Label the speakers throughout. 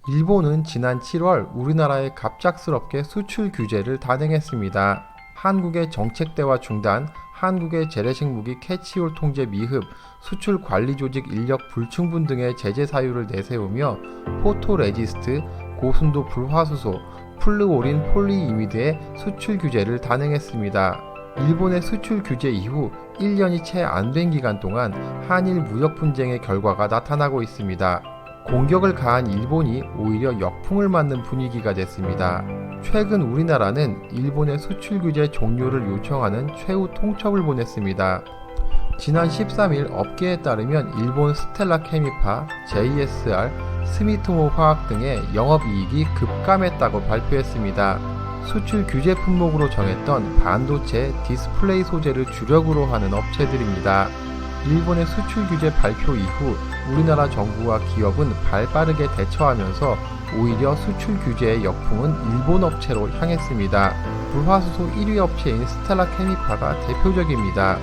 Speaker 1: 일본은 지난 7월 우리나라에 갑작스럽게 수출 규제를 단행했습니다. 한국의 정책대화 중단, 한국의 재래식 무기 캐치올 통제 미흡, 수출 관리 조직 인력 불충분 등의 제재 사유를 내세우며 포토레지스트, 고순도 불화수소, 플루오린 폴리이미드의 수출 규제를 단행했습니다. 일본의 수출 규제 이후 1년이 채 안 된 기간 동안 한일 무역 분쟁의 결과가 나타나고 있습니다. 공격을 가한 일본이 오히려 역풍을 맞는 분위기가 됐습니다. 최근 우리나라는 일본의 수출 규제 종료를 요청하는 최후 통첩을 보냈습니다. 지난 13일 업계에 따르면 일본 스텔라 케미파, JSR, 스미토모 화학 등의 영업이익이 급감했다고 발표했습니다. 수출 규제 품목으로 정했던 반도체, 디스플레이 소재를 주력으로 하는 업체들입니다. 일본의 수출 규제 발표 이후 우리나라 정부와 기업은 발빠르게 대처하면서 오히려 수출 규제의 역풍은 일본 업체로 향했습니다. 불화수소 1위 업체인 스텔라 케미파가 대표적입니다.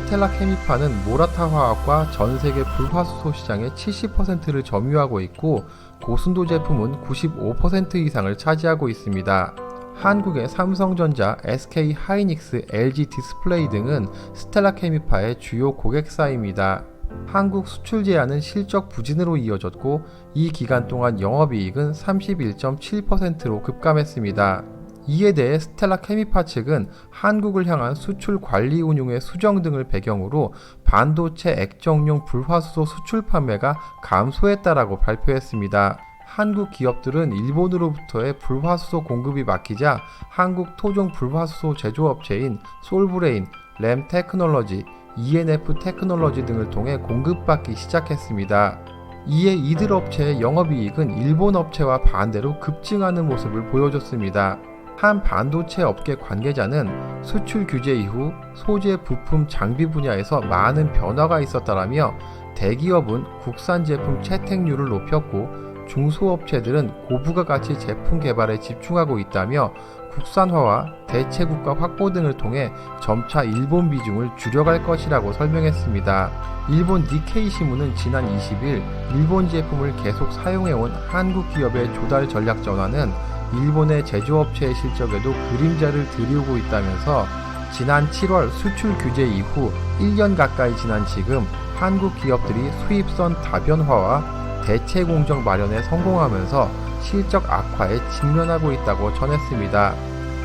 Speaker 1: 스텔라 케미파는 모라타 화학과 전 세계 불화수소 시장의 70%를 점유하고 있고 고순도 제품은 95% 이상을 차지하고 있습니다. 한국의 삼성전자, SK 하이닉스, LG 디스플레이 등은 스텔라 케미파의 주요 고객사입니다. 한국 수출 제한은 실적 부진으로 이어졌고 이 기간 동안 영업이익은 31.7%로 급감했습니다. 이에 대해 스텔라 케미파 측은 한국을 향한 수출 관리 운용의 수정 등을 배경으로 반도체 액정용 불화수소 수출 판매가 감소했다라고 발표했습니다. 한국 기업들은 일본으로부터의 불화수소 공급이 막히자 한국 토종 불화수소 제조업체인 솔브레인, 램테크놀로지, ENF 테크놀로지 등을 통해 공급받기 시작했습니다. 이에 이들 업체의 영업이익은 일본 업체와 반대로 급증하는 모습을 보여줬습니다. 한 반도체 업계 관계자는 수출 규제 이후 소재, 부품, 장비 분야에서 많은 변화가 있었다라며 대기업은 국산 제품 채택률을 높였고 중소업체들은 고부가가치 제품 개발에 집중하고 있다며 국산화와 대체국가 확보 등을 통해 점차 일본 비중을 줄여갈 것이라고 설명했습니다. 일본 니케이 신문은 지난 20일 일본 제품을 계속 사용해온 한국 기업의 조달 전략 전환은 일본의 제조업체의 실적에도 그림자를 들이우고 있다면서 지난 7월 수출 규제 이후 1년 가까이 지난 지금 한국 기업들이 수입선 다변화와 대체 공정 마련에 성공하면서 실적 악화에 직면하고 있다고 전했습니다.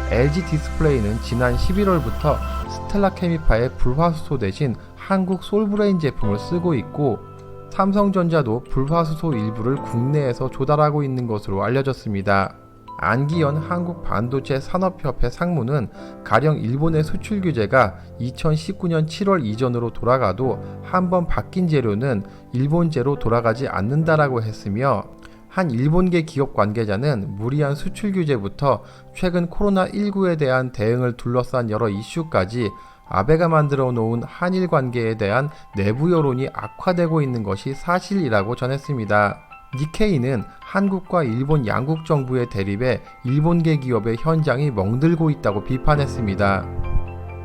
Speaker 1: LG 디스플레이는 지난 11월부터 스텔라 케미파의 불화수소 대신 한국 솔브레인 제품을 쓰고 있고 삼성전자도 불화수소 일부를 국내에서 조달하고 있는 것으로 알려졌습니다. 안기현 한국반도체 산업협회 상무는 가령 일본의 수출 규제가 2019년 7월 이전으로 돌아가도 한번 바뀐 재료는 일본제로 돌아가지 않는다라고 했으며 한 일본계 기업 관계자는 무리한 수출 규제부터 최근 코로나19에 대한 대응을 둘러싼 여러 이슈까지 아베가 만들어 놓은 한일 관계에 대한 내부 여론이 악화되고 있는 것이 사실이라고 전했습니다. 니케이는 한국과 일본 양국 정부의 대립에 일본계 기업의 현장이 멍들고 있다고 비판했습니다.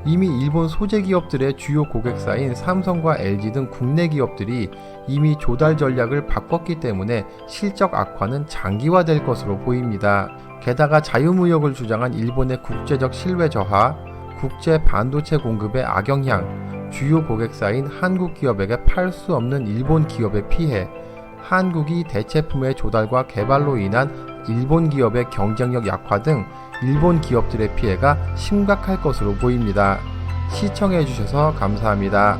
Speaker 1: 이미 일본 소재 기업들의 주요 고객사인 삼성과 LG 등 국내 기업들이 이미 조달 전략을 바꿨기 때문에 실적 악화는 장기화될 것으로 보입니다. 게다가 자유무역을 주장한 일본의 국제적 신뢰 저하, 국제 반도체 공급의 악영향, 주요 고객사인 한국 기업에게 팔 수 없는 일본 기업의 피해, 한국이 대체품의 조달과 개발로 인한 일본 기업의 경쟁력 약화 등 일본 기업들의 피해가 심각할 것으로 보입니다. 시청해주셔서 감사합니다.